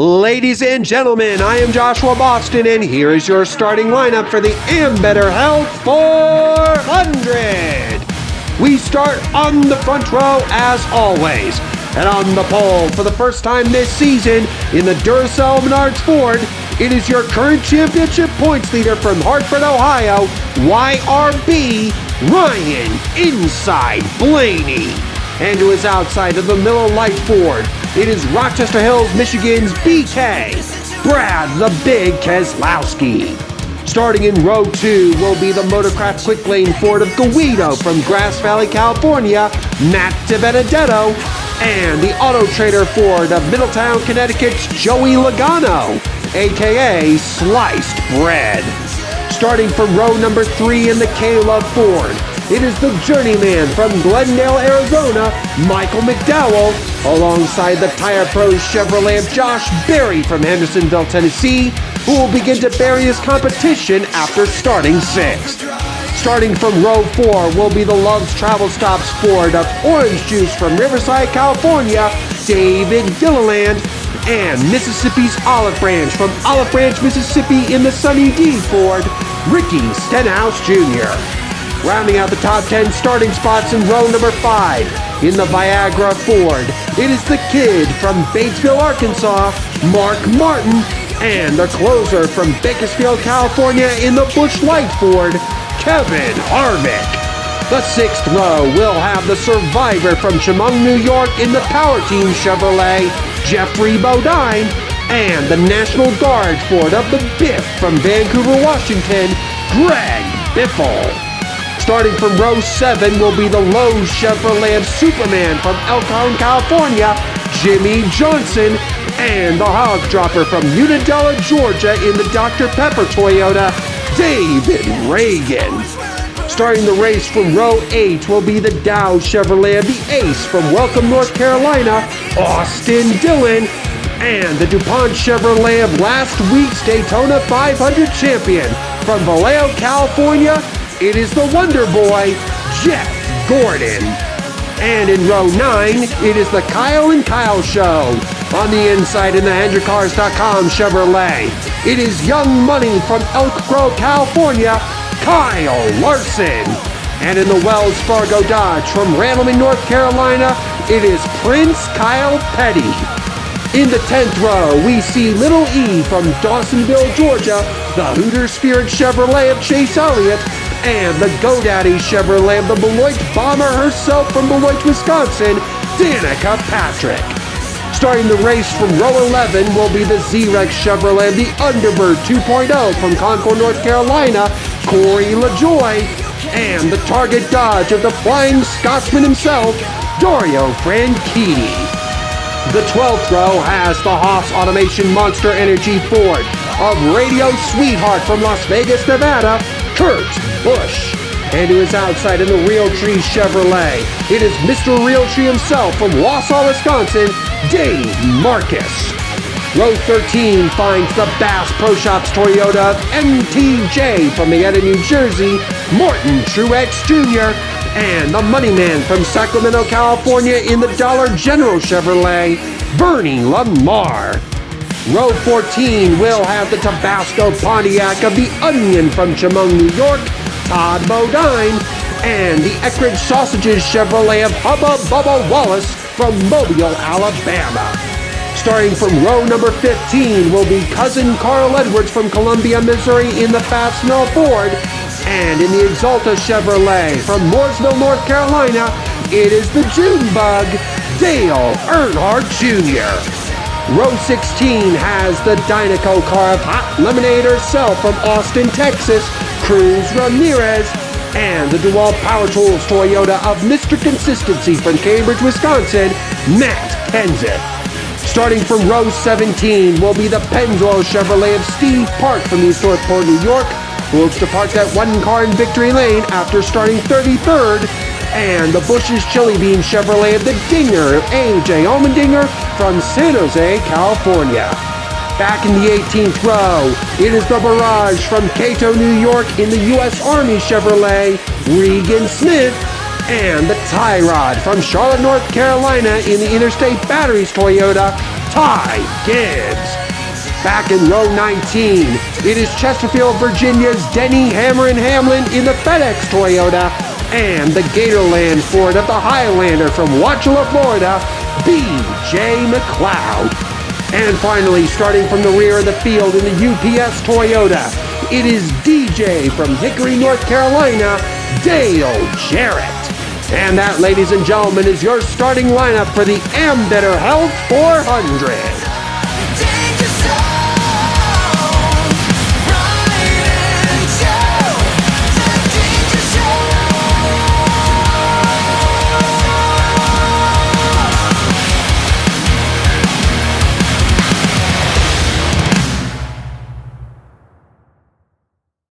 Ladies and gentlemen, I am Joshua Boston, and here is your starting lineup for the Ambetter Health 400. We start on the front row as always, and on the pole for the first time this season in the Duracell Menards Ford, it is your current championship points leader from Hartford, Ohio, YRB, Ryan Inside Blaney. And to his outside of the Miller Lite Ford, it is Rochester Hills, Michigan's BK, Brad the Big Keselowski. Starting in row 2 will be the Motorcraft Quick Lane Ford of Guido from Grass Valley, California, Matt DiBenedetto, and the Auto Trader Ford of Middletown, Connecticut's Joey Logano, aka Sliced Bread. Starting from row number 3 in the K-Love Ford, it is the journeyman from Glendale, Arizona, Michael McDowell, alongside the Tire Pros Chevrolet of Josh Berry from Hendersonville, Tennessee, who will begin to bury his competition after starting 6th. Starting from row 4 will be the Love's Travel Stops Ford of Orange Juice from Riverside, California, David Gilliland, and Mississippi's Olive Branch from Olive Branch, Mississippi in the Sunny D Ford, Ricky Stenhouse Jr. Rounding out the top 10 starting spots in row number 5, in the Viagra Ford, it is the kid from Batesville, Arkansas, Mark Martin, and the closer from Bakersfield, California in the Busch Light Ford, Kevin Harvick. The 6th row will have the survivor from Chemung, New York in the Power Team Chevrolet, Jeffrey Bodine, and the National Guard Ford of the Biff from Vancouver, Washington, Greg Biffle. Starting from row 7 will be the Lowe's Chevrolet of Superman from El Cajon, California, Jimmy Johnson, and the Hog Dropper from Unadilla, Georgia in the Dr. Pepper Toyota, David Reagan. Starting the race from row 8 will be the Dow Chevrolet of the Ace from Welcome, North Carolina, Austin Dillon, and the DuPont Chevrolet of last week's Daytona 500 champion from Vallejo, California, it is the Wonder Boy, Jeff Gordon. And in row 9, it is the Kyle and Kyle Show. On the inside in the HendrickCars.com Chevrolet, it is Young Money from Elk Grove, California, Kyle Larson. And in the Wells Fargo Dodge from Randleman, North Carolina, it is Prince Kyle Petty. In the 10th row, we see Little E from Dawsonville, Georgia, the Hooter Spirit Chevrolet of Chase Elliott, and the GoDaddy Chevrolet of the Beloit Bomber herself from Beloit, Wisconsin, Danica Patrick. Starting the race from row 11 will be the Z-Rex Chevrolet of the Underbird 2.0 from Concord, North Carolina, Corey LaJoy, and the Target Dodge of the Flying Scotsman himself, Dario Franchitti. The 12th row has the Haas Automation Monster Energy Ford of Radio Sweetheart from Las Vegas, Nevada, Kurt Busch. And to his outside in the Realtree Chevrolet, it is Mr. Realtree himself from Wausau, Wisconsin, Dave Marcus. Row 13 finds the Bass Pro Shops Toyota of MTJ from Marietta, New Jersey, Morton Truex Jr., and the Moneyman from Sacramento, California in the Dollar General Chevrolet, Bernie Lamar. Row 14 will have the Tabasco Pontiac of the Onion from Chemung, New York, Todd Bodine, and the Eckridge Sausages Chevrolet of Hubba Bubba Wallace from Mobile, Alabama. Starting from row number 15 will be cousin Carl Edwards from Columbia, Missouri in the Fastenal Ford, and in the Exalta Chevrolet from Mooresville, North Carolina, it is the June Bug, Dale Earnhardt Jr. Row 16 has the Dynaco car of Hot Lemonade herself from Austin, Texas, Cruz Ramirez, and the DeWalt Power Tools Toyota of Mr. Consistency from Cambridge, Wisconsin, Matt Kenseth. Starting from row 17 will be the Pennzoil Chevrolet of Steve Park from East Northport, New York, who hopes to park that one car in victory lane after starting 33rd, and the Bush's Chili Bean Chevrolet of the Dinger, A.J. Allmendinger from San Jose, California. Back in the 18th row, it is the Barrage from Cato, New York in the U.S. Army Chevrolet, Regan Smith, and the Tie Rod from Charlotte, North Carolina in the Interstate Batteries Toyota, Ty Gibbs. Back in row 19, it is Chesterfield, Virginia's Denny Hammerin' Hamlin in the FedEx Toyota, and the Gatorland Ford of the Highlander from Wauchula, Florida, B.J. McLeod. And finally, starting from the rear of the field in the UPS Toyota, it is DJ from Hickory, North Carolina, Dale Jarrett. And that, ladies and gentlemen, is your starting lineup for the Ambetter Health 400.